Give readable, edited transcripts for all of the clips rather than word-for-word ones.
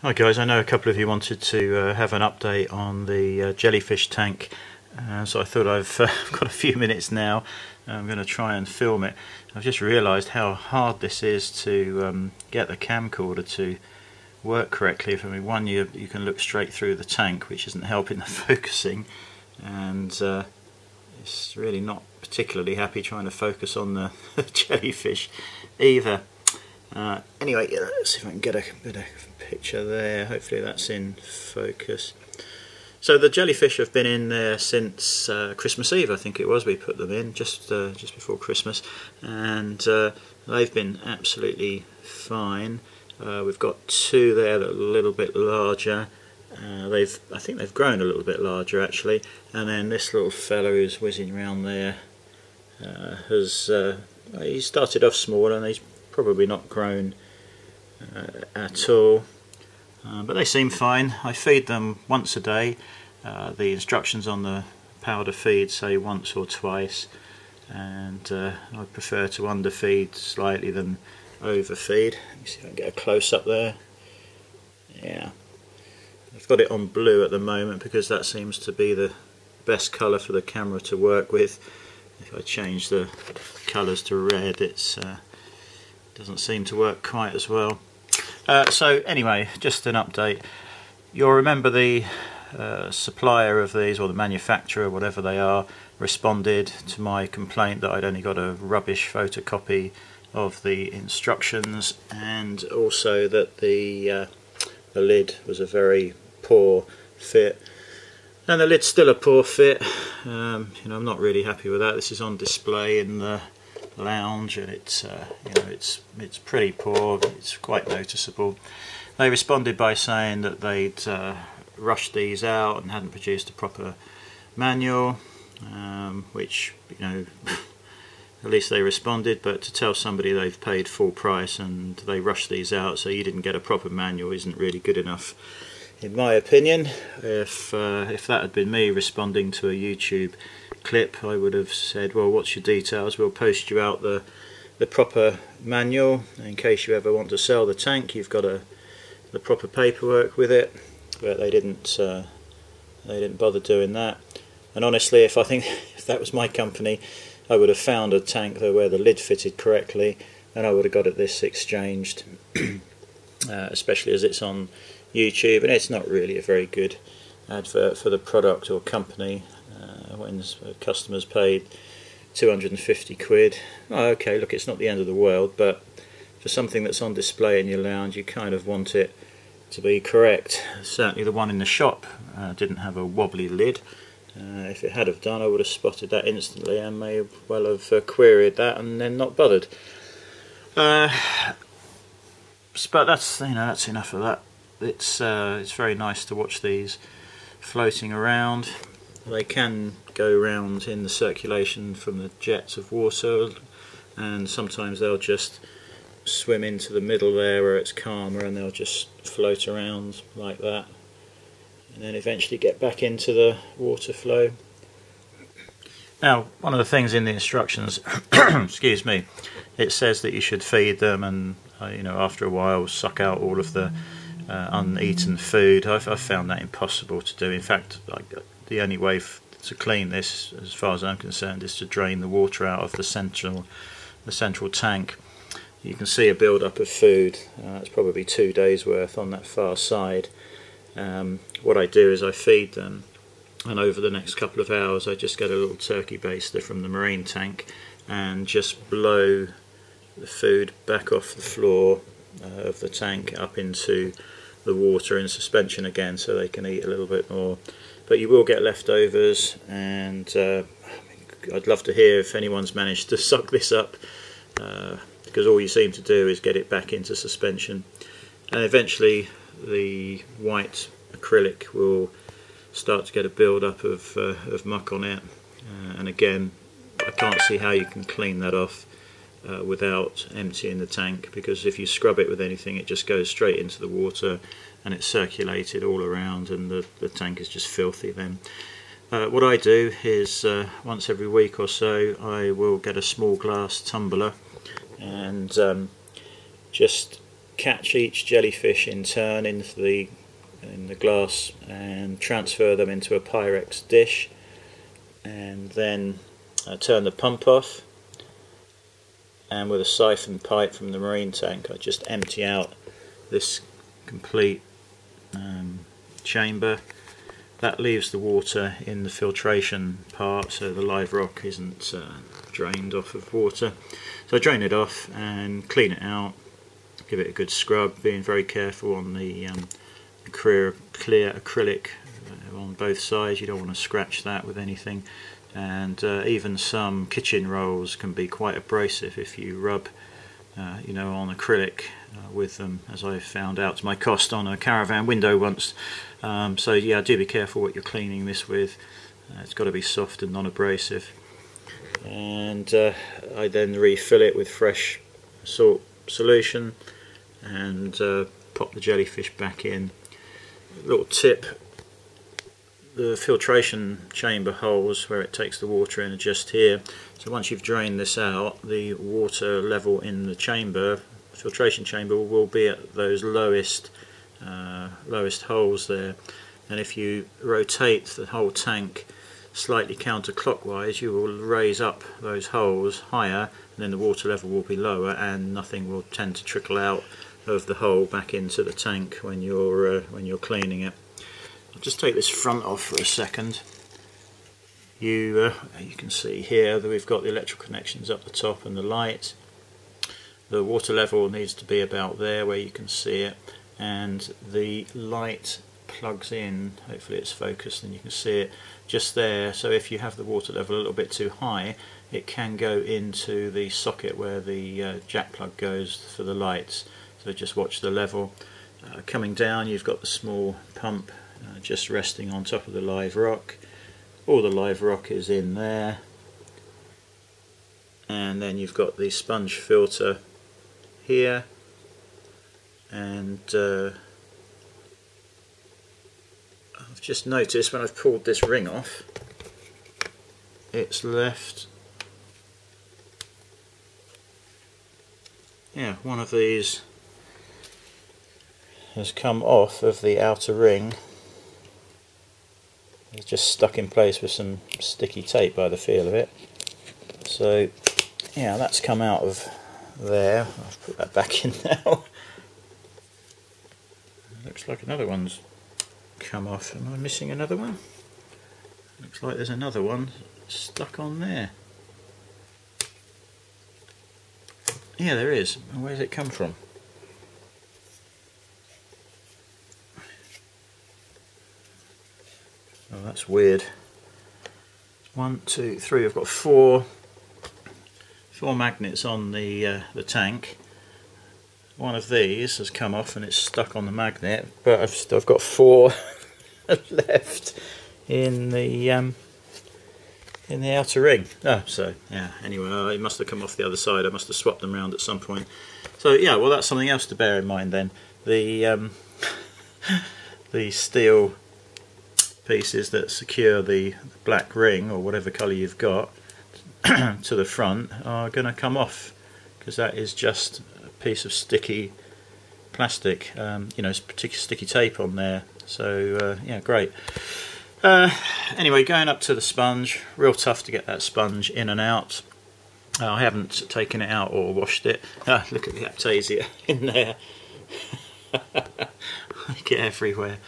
Hi guys, I know a couple of you wanted to have an update on the jellyfish tank, so I thought I've got a few minutes now. I'm going to try and film it. I've just realised how hard this is to get the camcorder to work correctly. I mean, one, you can look straight through the tank, which isn't helping the focusing, and it's really not particularly happy trying to focus on the jellyfish either. Anyway, let's see if I can get a bit of picture there. Hopefully that's in focus. So the jellyfish have been in there since Christmas Eve, I think it was. We put them in just before Christmas, and they've been absolutely fine. We've got two there that are a little bit larger. I think they've grown a little bit larger actually, and then this little fellow who's whizzing around there he started off small, and he's probably not grown at all, but they seem fine. I feed them once a day. The instructions on the powder feed say once or twice, and I prefer to underfeed slightly than overfeed. Let me see if I can get a close up there. Yeah, I've got it on blue at the moment because that seems to be the best colour for the camera to work with. If I change the colours to red, it's doesn't seem to work quite as well. So anyway, just an update. You'll remember the supplier of these, or the manufacturer, whatever they are, responded to my complaint that I'd only got a rubbish photocopy of the instructions, and also that the lid was a very poor fit. And the lid's still a poor fit. I'm not really happy with that. This is on display in the lounge, and it's it's pretty poor. It's quite noticeable. They responded by saying that they'd rushed these out and hadn't produced a proper manual, which at least they responded. But to tell somebody they've paid full price and they rushed these out so you didn't get a proper manual isn't really good enough, in my opinion. If that had been me responding to a YouTube clip, I would have said, well, what's your details? We'll post you out the proper manual in case you ever want to sell the tank. You've got the proper paperwork with it, but they didn't bother doing that. And honestly, if that was my company, I would have found a tank where the lid fitted correctly, and I would have got this exchanged. Especially as it's on YouTube, and it's not really a very good advert for the product or company when customers paid 250 quid. Oh, okay, look, it's not the end of the world, but for something that's on display in your lounge, you kind of want it to be correct. Certainly the one in the shop didn't have a wobbly lid. If it had have done, I would have spotted that instantly and may well have queried that and then not bothered. But that's that's enough of that. It's very nice to watch these floating around. They can go around in the circulation from the jets of water, and sometimes they'll just swim into the middle there where it's calmer, and they'll just float around like that, and then eventually get back into the water flow. Now, one of the things in the instructions, excuse me, it says that you should feed them and after a while suck out all of the uneaten food. I've found that impossible to do. In fact, the only way to clean this, as far as I'm concerned, is to drain the water out of the central tank. You can see a build-up of food. It's probably 2 days worth on that far side. What I do is I feed them, and over the next couple of hours I just get a little turkey baster from the marine tank and just blow the food back off the floor of the tank up into the water in suspension again, so they can eat a little bit more. But you will get leftovers, and I'd love to hear if anyone's managed to suck this up, because all you seem to do is get it back into suspension, and eventually the white acrylic will start to get a build-up of muck on it, and again, I can't see how you can clean that off without emptying the tank, because if you scrub it with anything it just goes straight into the water and it's circulated all around, and the tank is just filthy then. What I do is once every week or so I will get a small glass tumbler and just catch each jellyfish in turn in the glass and transfer them into a Pyrex dish, and then turn the pump off, and with a siphon pipe from the marine tank I just empty out this complete chamber. That leaves the water in the filtration part, so the live rock isn't drained off of water. So I drain it off and clean it out, give it a good scrub, being very careful on the clear acrylic on both sides. You don't want to scratch that with anything, and even some kitchen rolls can be quite abrasive if you rub you know, on acrylic with them, as I found out to my cost on a caravan window once. So yeah, do be careful what you're cleaning this with. It's got to be soft and non-abrasive. And I then refill it with fresh salt solution and pop the jellyfish back in. Little tip: the filtration chamber holes where it takes the water in are just here. So once you've drained this out, the water level in the chamber, filtration chamber, will be at those lowest holes there. And if you rotate the whole tank slightly counterclockwise, you will raise up those holes higher, and then the water level will be lower, and nothing will tend to trickle out of the hole back into the tank when you're cleaning it. I'll just take this front off for a second. You can see here that we've got the electrical connections up the top and the light. The water level needs to be about there where you can see it, and the light plugs in, hopefully it's focused and you can see it just there. So if you have the water level a little bit too high, it can go into the socket where the jack plug goes for the lights. So just watch the level. Coming down, you've got the small pump just resting on top of the live rock. All the live rock is in there, and then you've got the sponge filter here, and I've just noticed when I've pulled this ring off, it's left, yeah, one of these has come off of the outer ring. It's just stuck in place with some sticky tape by the feel of it. So yeah, that's come out of there. I'll put that back in now. Looks like another one's come off. Am I missing another one? Looks like there's another one stuck on there. Yeah, there is. Where's it come from? Oh, that's weird. 1, 2, 3. I've got four magnets on the tank. One of these has come off and it's stuck on the magnet, but I've got 4 left in the outer ring. Oh, so yeah. Anyway, it must have come off the other side. I must have swapped them around at some point. So yeah, well, that's something else to bear in mind then. The the steel pieces that secure the black ring, or whatever colour you've got, to the front are going to come off, because that is just a piece of sticky plastic, you know, particular sticky tape on there. So yeah, great. Anyway, going up to the sponge, real tough to get that sponge in and out. I haven't taken it out or washed it. Look at the Aiptasia in there. I get everywhere.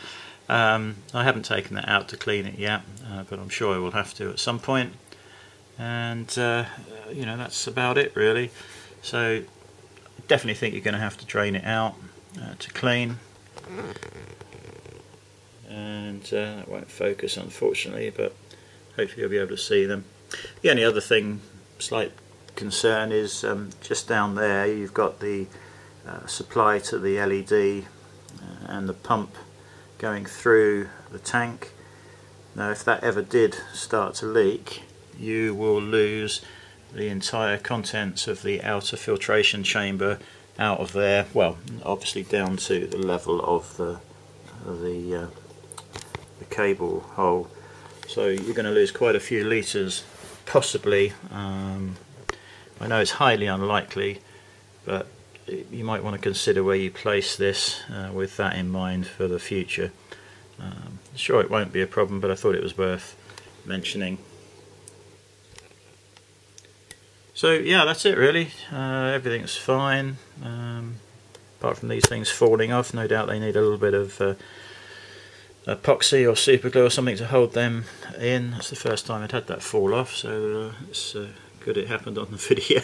I haven't taken that out to clean it yet, but I'm sure I will have to at some point. And you know, that's about it really. So I definitely think you're going to have to drain it out to clean. And that won't focus unfortunately, but hopefully you'll be able to see them. The only other thing, slight concern, is just down there you've got the supply to the LED and the pump going through the tank. Now if that ever did start to leak, you will lose the entire contents of the outer filtration chamber out of there, well, obviously down to the level of the cable hole. So you're going to lose quite a few litres, possibly. I know it's highly unlikely, but you might want to consider where you place this with that in mind for the future. Sure, it won't be a problem, but I thought it was worth mentioning. So yeah, that's it really. Everything's fine, apart from these things falling off. No doubt they need a little bit of epoxy or super glue or something to hold them in. That's the first time I'd had that fall off, so it's good it happened on the video.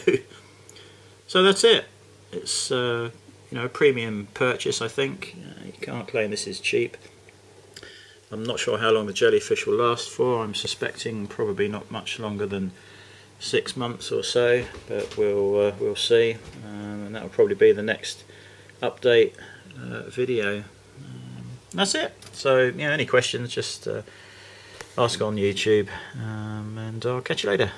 So that's it. It's you know, a premium purchase, I think. You can't claim this is cheap. I'm not sure how long the jellyfish will last for. I'm suspecting probably not much longer than 6 months or so, but we'll see, and that will probably be the next update video. That's it. So, you know, any questions, just ask on YouTube, and I'll catch you later.